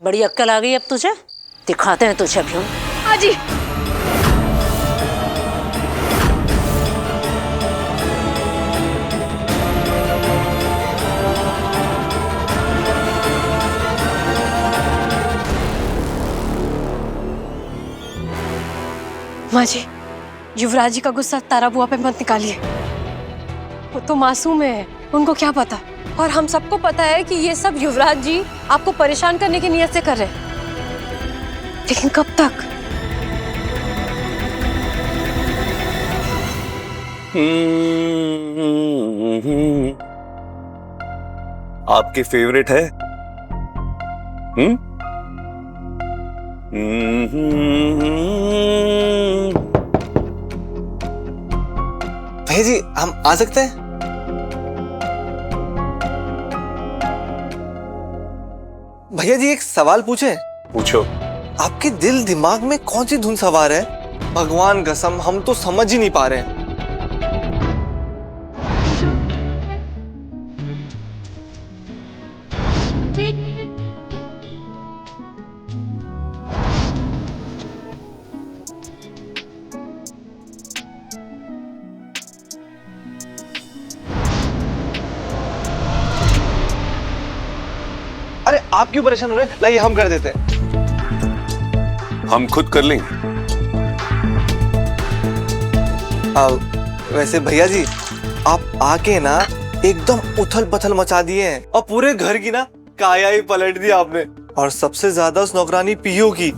बड़ी अक्कल आ गई अब तुझे, दिखाते हैं तुझे अभी। आजी माँ जी, युवराज जी का गुस्सा तारा बुआ पे मत निकालिए। वो तो मासूम है, उनको क्या पता। और हम सबको पता है कि ये सब युवराज जी आपको परेशान करने की नियत से कर रहे हैं, लेकिन कब तक? आपके फेवरेट है? भैया जी, हम आ सकते हैं? भैया जी, एक सवाल पूछे? पूछो। आपके दिल दिमाग में कौन सी धुन सवार है? भगवान कसम, हम तो समझ ही नहीं पा रहे हैं। अरे आप क्यों परेशान हो रहे हैं? लाइए हम कर देते हैं। हम खुद कर लेंगे। वैसे भैया जी, आप आके ना एकदम उथल पथल मचा दिए हैं और पूरे घर की ना काया ही पलट दी आपने। और सबसे ज्यादा उस नौकरानी पीयू की।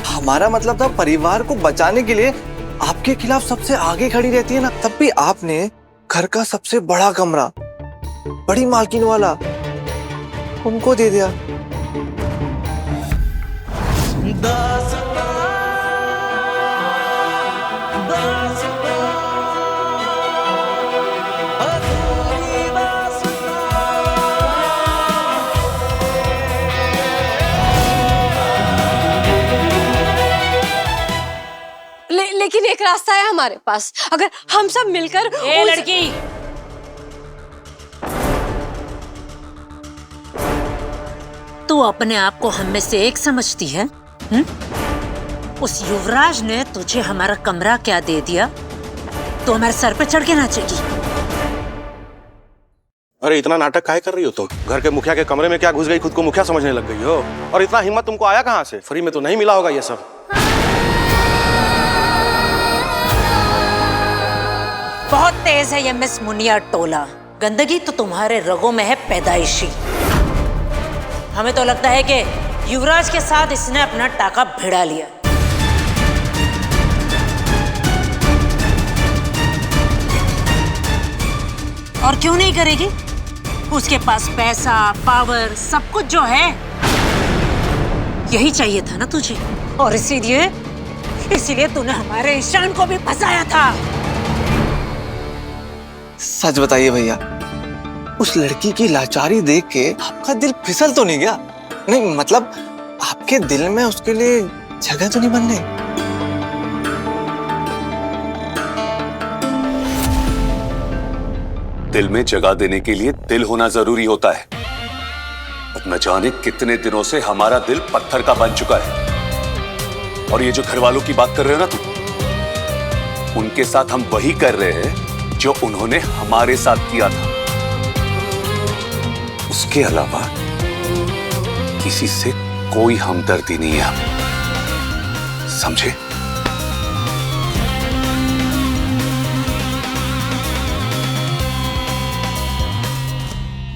हमारा मतलब था परिवार को बचाने के लिए आपके खिलाफ सबसे आगे खड़ी रहती है ना, तब भी आपने घर का सबसे बड़ा कमरा, बड़ी मालकिन वाला, उनको दे दिया। लेकिन एक रास्ता है हमारे पास, अगर हम सब मिलकर। ए लड़की, तू अपने आप को हम में से एक समझती है? उस युवराज ने तुझे हमारा कमरा क्या दे दिया, तो हमारे सर पे चढ़ के नाचेगी? अरे इतना नाटक काहे कर रही हो तुम? घर के मुखिया के कमरे में क्या घुस गई, खुद को मुखिया समझने लग गई हो? और इतना हिम्मत तुमको आया कहाँ से? फ्री में तो नहीं मिला होगा ये सब। बहुत तेज है ये मिस मुनिया टोला। गंदगी तो तुम्हारे रगों में है पैदाइशी। हमें तो लगता है कि युवराज के साथ इसने अपना टाका भिड़ा लिया। और क्यों नहीं करेगी? उसके पास पैसा, पावर, सब कुछ जो है, यही चाहिए था ना तुझे। और इसीलिए तूने हमारे ईशान को भी फंसाया था। सच बताइए भैया, उस लड़की की लाचारी देख के आपका दिल फिसल तो नहीं गया? नहीं मतलब, आपके दिल में उसके लिए जगह तो नहीं बन गई? दिल में जगह देने के लिए दिल होना जरूरी होता है। अब न जाने कितने दिनों से हमारा दिल पत्थर का बन चुका है। और ये जो घर वालों की बात कर रहे हो ना तुम, उनके साथ हम वही कर रहे हैं जो उन्होंने हमारे साथ किया था। उसके अलावा किसी से कोई हमदर्दी नहीं है, समझे?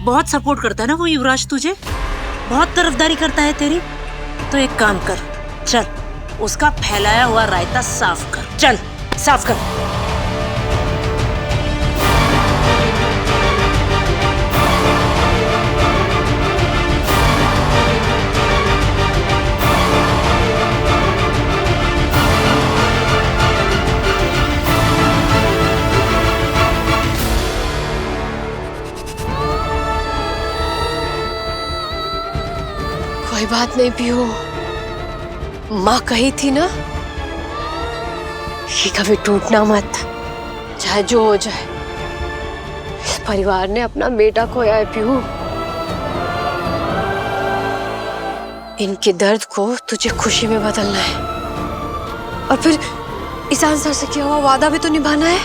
बहुत सपोर्ट करता है ना वो युवराज तुझे, बहुत तरफदारी करता है तेरी। तो एक काम कर, चल उसका फैलाया हुआ रायता साफ कर। चल साफ कर। कोई बात नहीं पियो, माँ कही थी ना, ये कभी टूटना मत, चाहे जो हो जाए। इस परिवार ने अपना बेटा खोया है पीहू। इनके दर्द को तुझे खुशी में बदलना है और फिर ईशान सर से किया हुआ वादा भी तो निभाना है।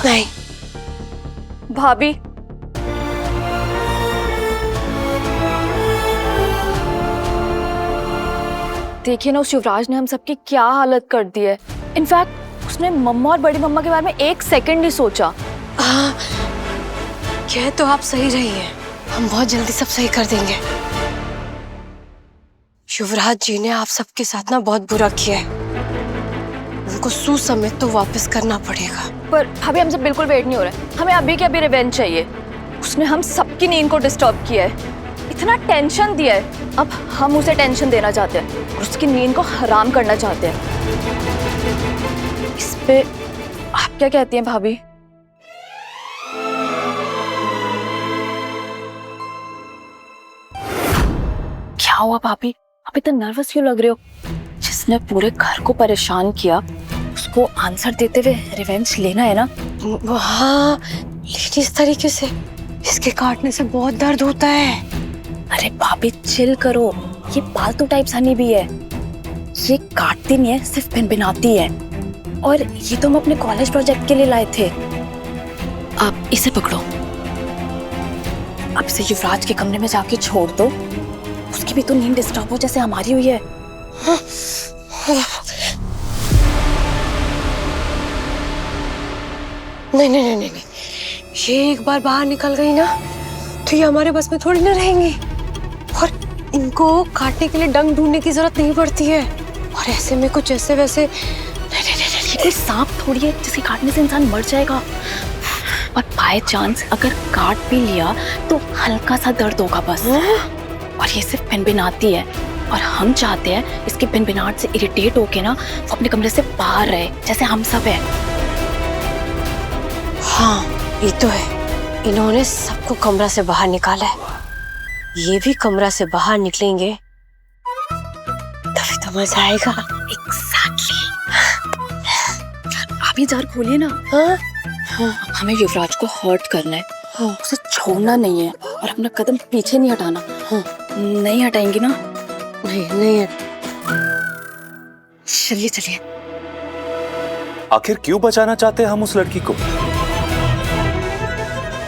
नहीं भाभी, देखिए ना, उस युवराज ने हम सबकी क्या हालत कर दी है। इनफैक्ट उसने मम्मा और बड़ी मम्मा के बारे में एक सेकंड नहीं सोचा। हाँ, कह तो आप सही रही हैं। हम बहुत जल्दी सब सही कर देंगे। युवराज जी ने आप सबके साथ ना बहुत बुरा किया है। उनको सुसमेत तो वापस करना पड़ेगा। पर भाभी, हमसे बिल्कुल वेट नहीं हो रहा है। हमें अभी के अभी रिवेंज चाहिए। उसने हम सबकी नींद को डिस्टर्ब किया है, इतना टेंशन दिया है। अब हम उसे टेंशन देना चाहते हैं और उसकी नींद को हराम करना चाहते हैं। इस पे आप क्या कहती हैं भाभी? क्या हुआ भाभी, आप इतना नर्वस क्यों लग रहे हो? जिसने पूरे घर को परेशान किया उसको आंसर देते हुए रिवेंज लेना है ना? हाँ, लेकिन इस तरीके से इसके काटने से बहुत दर्द होता है। अरे भाभी चिल करो, ये पालतू टाइप हनी भी है। ये काटती नहीं है, सिर्फ भिनभिनाती है। और ये तो हम अपने कॉलेज प्रोजेक्ट के लिए लाए थे। आप इसे पकड़ो, अब इसे युवराज के कमरे में जाके छोड़ दो। उसकी भी तो नींद डिस्टर्ब हो जैसे हमारी हुई है। नहीं नहीं नहीं नहीं, ये एक बार बाहर निकल गई ना तो ये हमारे बस में थोड़ी ना रहेंगी। और इनको काटने के लिए डंक ढूंढने की जरूरत नहीं पड़ती है। और ऐसे में कुछ ऐसे वैसे ये कोई सांप थोड़ी है जिसके काटने से इंसान मर जाएगा। और बाय चांस अगर काट भी लिया तो हल्का सा दर्द होगा बस। और ये सिर्फ भिनभिनाती है और हम चाहते हैं इसके भिनभिनाहट से इरिटेट होके ना वो अपने कमरे से बाहर रहे जैसे हम सब है। हाँ, ये तो है। इन्होंने सबको कमरा से बाहर निकाला है। ये भी कमरा से बाहर निकलेंगे तभी तो मजा आएगा। एग्जैक्टली। आप ये जार खोलिए ना। हाँ? हमें युवराज को हर्ट करना है, उसे छोड़ना नहीं है और अपना कदम पीछे नहीं हटाना। नहीं हटाएंगी ना? नहीं नहीं, चलिए चलिए। आखिर क्यों बचाना चाहते हैं हम उस लड़की को?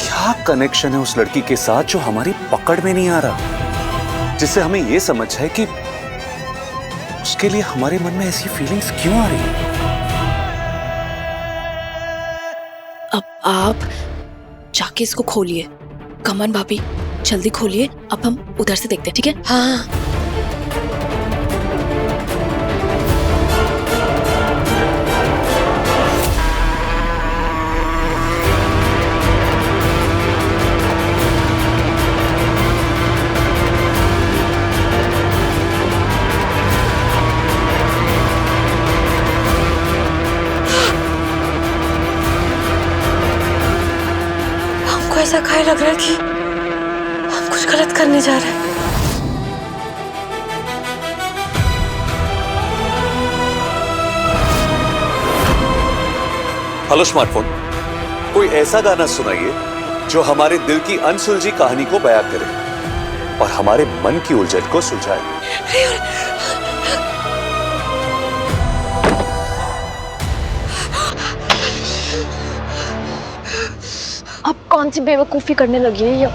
क्या कनेक्शन है उस लड़की के साथ जो हमारी पकड़ में नहीं आ रहा, जिससे हमें यह समझ है कि उसके लिए हमारे मन में ऐसी फीलिंग्स क्यों आ रही है? अब आप जाके इसको खोलिए। कमन भाभी जल्दी खोलिए, अब हम उधर से देखते हैं, ठीक है? हाँ, ऐसा काहे लग रहा है कि हम कुछ गलत करने जा रहे हैं। हेलो स्मार्टफोन, कोई ऐसा गाना सुनाइए जो हमारे दिल की अनसुलझी कहानी को बयां करे और हमारे मन की उलझन को सुलझाए। अब कौन सी बेवकूफी करने लगी है ये?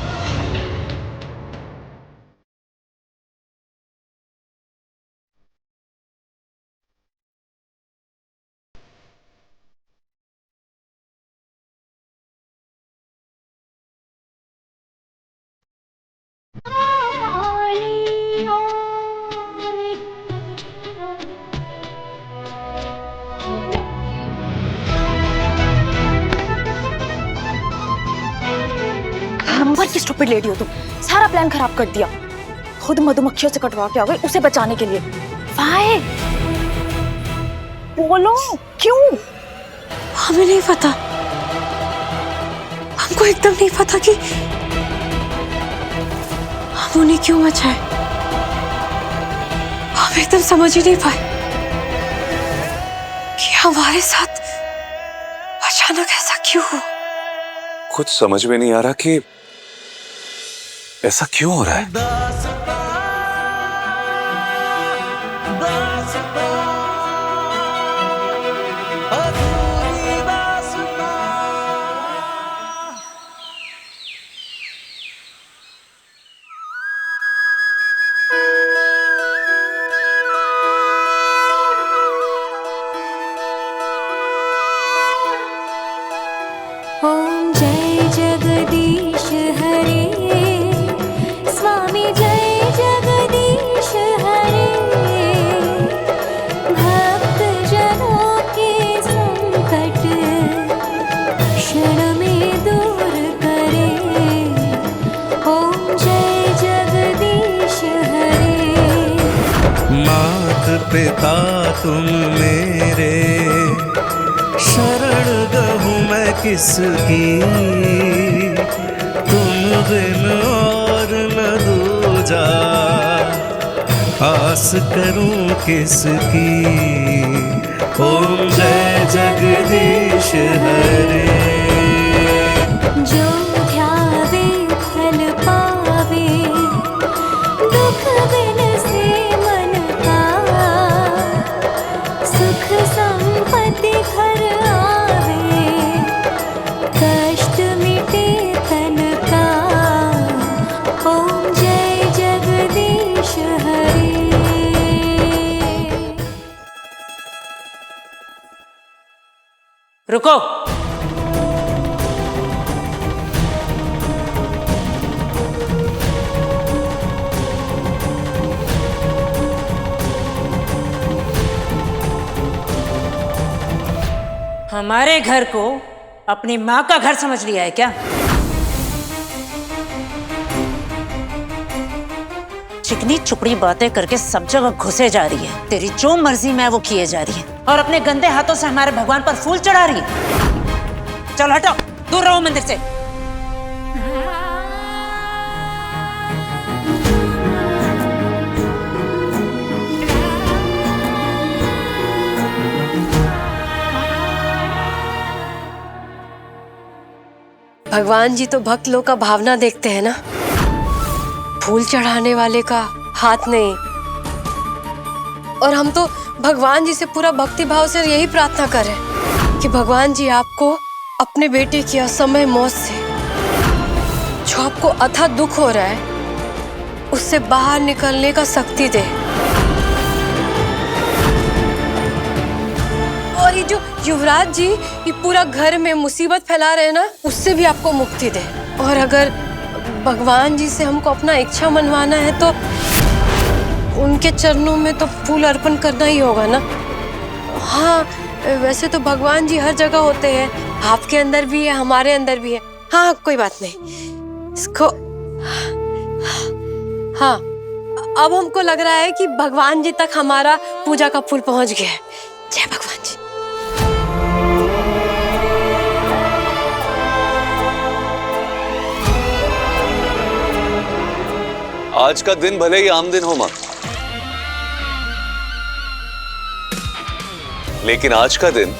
नंबर की स्टूपिड लेडी हो तुम, सारा प्लान खराब कर दिया। खुद मधुमक्खियों से कटवा के आ गई उसे बचाने के लिए। वाई? बोलो क्यों? हमें नहीं पता, हमको एकदम नहीं पता कि हम उन्हें क्यों बचाए। हम एकदम समझ ही नहीं पाए कि हमारे साथ अचानक ऐसा क्यों हुआ। कुछ समझ में नहीं आ रहा कि ऐसा क्यों हो रहा है। ओम जय जगदीश हरे, स्वामी जय जगदीश हरे, भक्त जनों के संकट क्षण में दूर करे। ओम जय जगदीश हरे। मात पिता तुम मेरे, शरण गहूँ मैं किसकी, तुम बिन और न दूजा, आस करूं किसकी। ओम जय जगदीश हरे। जो ध्यावे फल पावे, दुख बिन से मन का, सुख संपत्ति घर आवे, कष्ट मिटे तन का। ओम जय जगदीश हरे। रुको। हमारे घर को अपनी माँ का घर समझ लिया है क्या? चिकनी चुपड़ी बातें करके सब जगह घुसे जा रही है। तेरी जो मर्जी में वो किए जा रही है और अपने गंदे हाथों से हमारे भगवान पर फूल चढ़ा रही है। चल हटो, दूर रहो मंदिर से। भगवान जी तो भक्त लोग का भावना देखते हैं ना, फूल चढ़ाने वाले का हाथ नहीं। और हम तो भगवान जी से पूरा भक्ति भाव से यही प्रार्थना करें कि भगवान जी आपको अपने बेटे की असमय मौत से जो आपको अथाह दुख हो रहा है उससे बाहर निकलने का शक्ति दे। और ये जो युवराज जी ये पूरा घर में मुसीबत फैला रहे हैं ना, उससे भी आपको मुक्ति दे। और अगर भगवान जी से हमको अपना इच्छा मनवाना है तो उनके चरणों में तो फूल अर्पण करना ही होगा ना। हाँ, वैसे तो भगवान जी हर जगह होते हैं, आपके अंदर भी है, हमारे अंदर भी है। हाँ, कोई बात नहीं इसको। हाँ, अब हमको लग रहा है कि भगवान जी तक हमारा पूजा का फूल पहुंच गया है। जय भगवान जी। आज का दिन भले ही आम दिन हो मां, लेकिन आज का दिन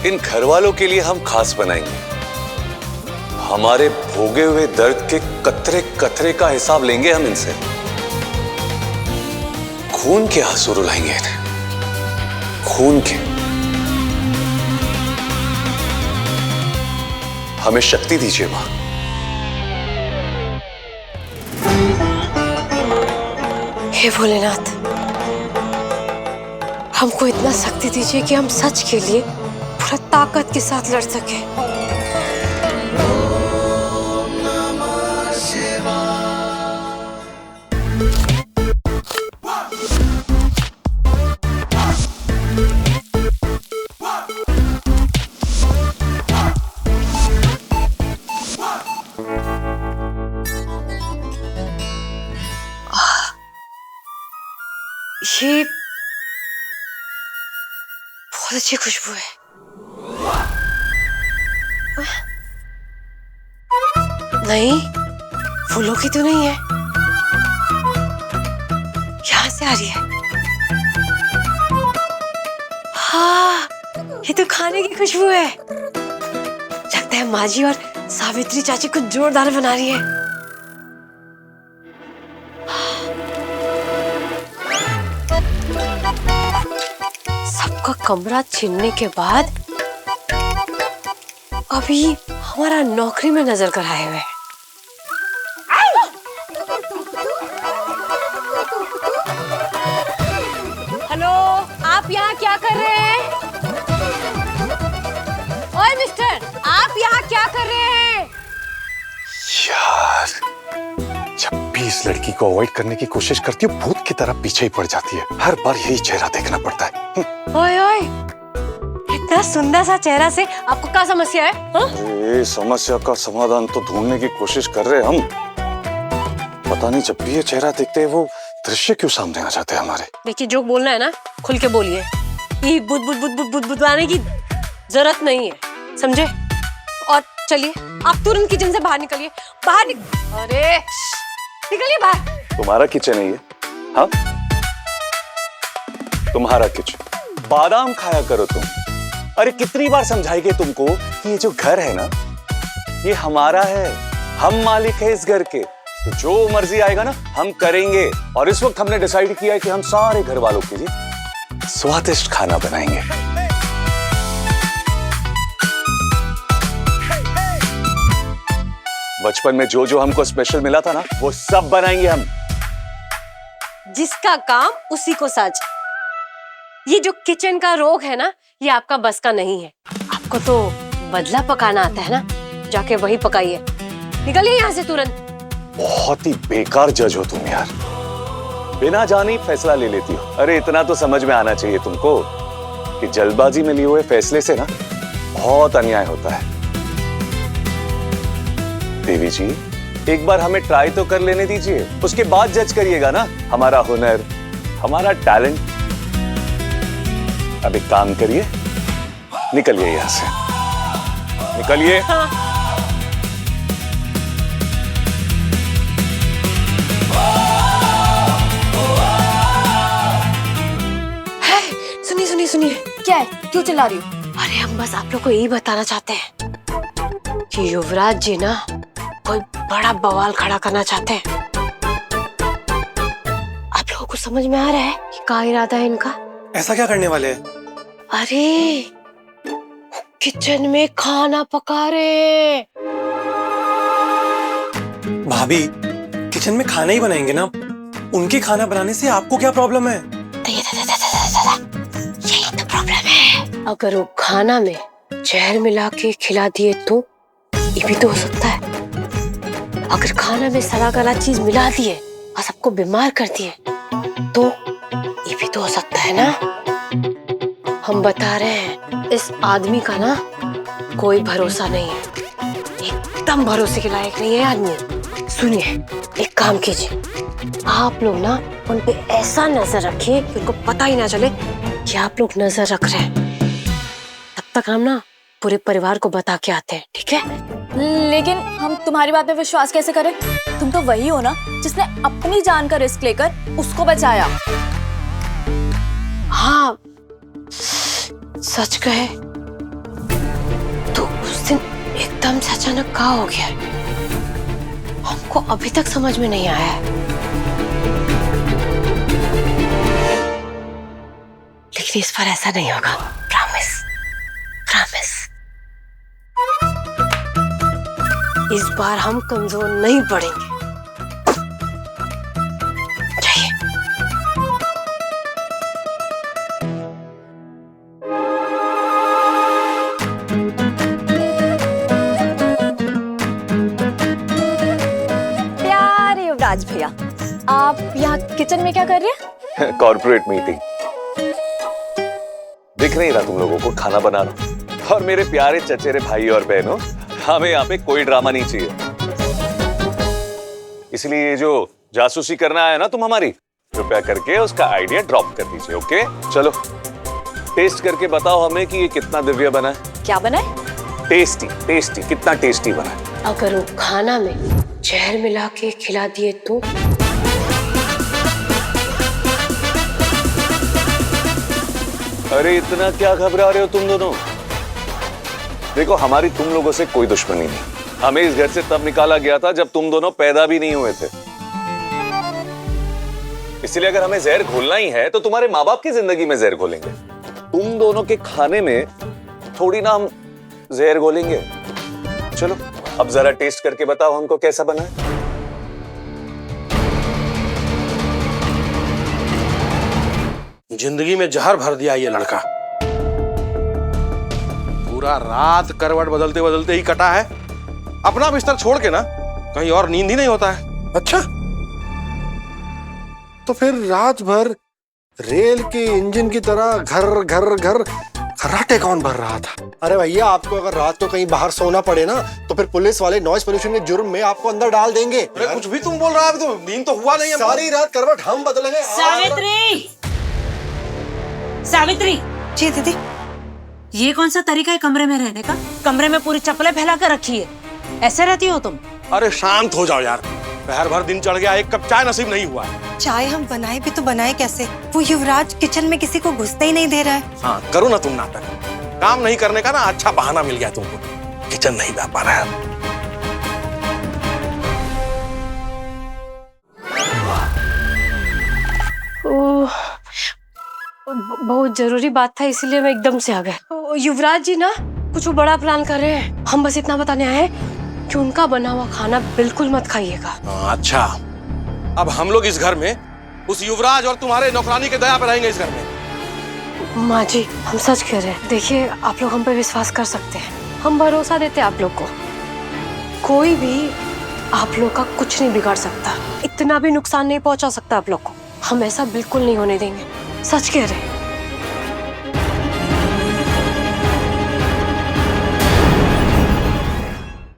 इन घर वालों के लिए हम खास बनाएंगे। हमारे भोगे हुए दर्द के कतरे कतरे का हिसाब लेंगे हम इनसे। खून के आंसू रुलाएंगे इन्हें, खून के। हमें शक्ति दीजिए मां। हे भोलेनाथ, हमको इतना शक्ति दीजिए कि हम सच के लिए पूरा ताकत के साथ लड़ सके। ये बहुत अच्छी खुशबू है। नहीं, फूलों की तो नहीं है, यहां से आ रही है। हाँ, ये तो खाने की खुशबू है। लगता लगता है माँ जी और सावित्री चाची कुछ जोरदार बना रही है। सबका कमरा छीनने के बाद अभी हमारा नौकरी में नजर कर आए हुए हैं। हेलो, आप यहाँ क्या कर रहे हैं? ओए मिस्टर, आप यहाँ क्या कर रहे हैं? यार, जब भी इस लड़की को अवॉइड करने की कोशिश करती हूँ, भूत की तरह पीछे ही पड़ जाती है। हर बार यही चेहरा देखना पड़ता है। ओए ओए, इतना सुंदर सा चेहरा से आपको क्या समस्या है? हाँ? ये समस्या का समाधान तो ढूंढने की कोशिश कर रहे हैं हम। पता नहीं जब भी ये चेहरा देखते हैं वो दृश्य क्यों सामने आ जाते हैं हमारे। देखिए, जो बोलना है ना खुल के बोलिए। ये बुद बुद बुद बुद बुद बुदवाने की जरूरत नहीं है, समझे? और चलिए, आप तुरंत किचन से बाहर निकलिए। अरे निकलिए बाहर। तुम्हारा किचन है ये? हाँ, तुम्हारा किचन। बादाम खाया करो तुम। अरे कितनी बार समझाएंगे तुमको कि ये जो घर है ना, ये हमारा है, हम मालिक है इस घर के। तो जो मर्जी आएगा ना हम करेंगे। और इस वक्त हमने डिसाइड किया है कि हम सारे घर वालों के लिए स्वादिष्ट खाना बनाएंगे। बचपन में जो जो हमको स्पेशल मिला था ना, वो सब बनाएंगे हम। जिसका काम उसी को साज। ये जो किचन का रोग है ना, ये आपका बस का नहीं है। आपको तो बदला पकाना आता है ना, जाके वही पकाइए। निकलिए यहाँ से तुरंत। बहुत ही बेकार जज हो तुम यार, बिना जाने ही फैसला ले लेती हो। अरे इतना तो समझ में आना चाहिए तुमको कि जल्दबाजी में लिए हुए फैसले से ना बहुत अन्याय होता है। देवी जी, एक बार हमें ट्राई तो कर लेने दीजिए, उसके बाद जज करिएगा ना हमारा हुनर, हमारा टैलेंट। अब एक काम करिए, निकलिए यहां से, निकलिए। सुनिए। क्या है? क्यों चिल्ला रही हो? अरे हम बस आप लोग को यही बताना चाहते हैं कि युवराज जी ना कोई बड़ा बवाल खड़ा करना चाहते हैं। आप लोगों को समझ में आ रहा है कि क्या इरादा है इनका? ऐसा क्या करने वाले हैं? अरे किचन में खाना पका रहे। भाभी, किचन में खाना ही बनाएंगे ना, उनके खाना बनाने से आपको क्या प्रॉब्लम है? यही तो प्रॉब्लम है। अगर वो खाना में जहर मिला के खिला दिए तो ये भी तो हो सकता है। अगर खाना में सड़ा गला चीज मिला दिए और सबको बीमार कर दिए तो ये भी तो हो सकता है ना। हम बता रहे हैं, इस आदमी का ना कोई भरोसा नहीं है, एकदम भरोसे के लायक नहीं है आदमी। सुनिए, एक काम कीजिए, आप लोग ना उन पे ऐसा नजर रखिए कि उनको पता ही ना चले कि आप लोग नजर रख रहे हैं। तब तक हम ना पूरे परिवार को बता के आते हैं, ठीक है? लेकिन हम तुम्हारी बात पे विश्वास कैसे करें? तुम तो वही हो ना जिसने अपनी जान का रिस्क लेकर उसको बचाया। हाँ, सच कहे तो उस दिन एकदम से अचानक क्या हो गया, हमको अभी तक समझ में नहीं आया है। लेकिन इस बार ऐसा नहीं होगा, प्रॉमिस प्रॉमिस। इस बार हम कमजोर नहीं पड़ेंगे। जाइए। प्यारे युवराज भैया, आप यहाँ किचन में क्या कर रहे हैं? Corporate meeting. दिख नहीं रहा तुम लोगों को खाना बना रहा हूं। और मेरे प्यारे चचेरे भाई और बहनों, हमें यहाँ पे कोई ड्रामा नहीं चाहिए। इसलिए ये जो जासूसी करना है ना तुम हमारी, कृपया करके उसका आइडिया ड्रॉप कर दीजिए। ओके, चलो टेस्ट करके बताओ हमें कि ये कितना दिव्य बना है। क्या बना है? टेस्टी टेस्टी, कितना टेस्टी बना है। अगर वो खाना में जहर मिला के खिला दिए तो? अरे इतना क्या घबरा रहे हो तुम दोनों? देखो, हमारी तुम लोगों से कोई दुश्मनी नहीं। हमें इस घर से तब निकाला गया था जब तुम दोनों पैदा भी नहीं हुए थे। इसलिए अगर हमें जहर घोलना ही है तो तुम्हारे माँ बाप की जिंदगी में जहर घोलेंगे। तुम दोनों के खाने में थोड़ी ना हम जहर घोलेंगे। चलो अब जरा टेस्ट करके बताओ हमको कैसा बना है। जिंदगी में जहर भर दिया ये लड़का। पूरा रात करवट बदलते बदलते ही कटा है। अपना बिस्तर छोड़ के ना कहीं और नींद ही नहीं होता है। अच्छा, तो फिर रात भर रेल के इंजन की तरह घर घर घर खर्राटे कौन भर रहा था? अरे भैया, आपको अगर रात को कहीं बाहर सोना पड़े ना तो फिर पुलिस वाले नॉइज पोल्यूशन के जुर्म में आपको अंदर डाल देंगे। अरे कुछ भी तुम बोल रहा है, तो नींद तो हुआ नहीं है। सारी रात करवट हम बदलेंगे। सावित्री, सावित्री। जी दीदी। ये कौन सा तरीका है कमरे में रहने का? कमरे में पूरी चप्पलें फैला कर रखी है, ऐसे रहती हो तुम? अरे शांत हो जाओ यार, पहर भर दिन चढ़ गया, एक कप चाय नसीब नहीं हुआ है। चाय हम बनाए भी तो बनाए कैसे? वो युवराज किचन में किसी को घुसते ही नहीं दे रहा है। हाँ, करो ना तुम नाटक। काम नहीं करने का ना अच्छा बहाना मिल गया तुमको। किचन नहीं जा पा रहा है। बहुत जरूरी बात था, इसीलिए मैं एकदम से आ गए। युवराज जी ना कुछ बड़ा प्लान कर रहे हैं। हम बस इतना बताने आए हैं कि उनका बना हुआ खाना बिल्कुल मत खाइएगा। अच्छा, अब हम लोग इस घर में उस युवराज और तुम्हारे नौकरानी के दया पे रहेंगे इस घर में। माँ जी, हम सच कह रहे हैं। देखिए, आप लोग हम पे विश्वास कर सकते हैं। हम भरोसा देते हैं आप लोग को। कोई भी आप लोग का कुछ नहीं बिगाड़ सकता, इतना भी नुकसान नहीं पहुंचा सकता आप लोग को। हम ऐसा बिल्कुल नहीं होने देंगे, सच कह रहे हैं।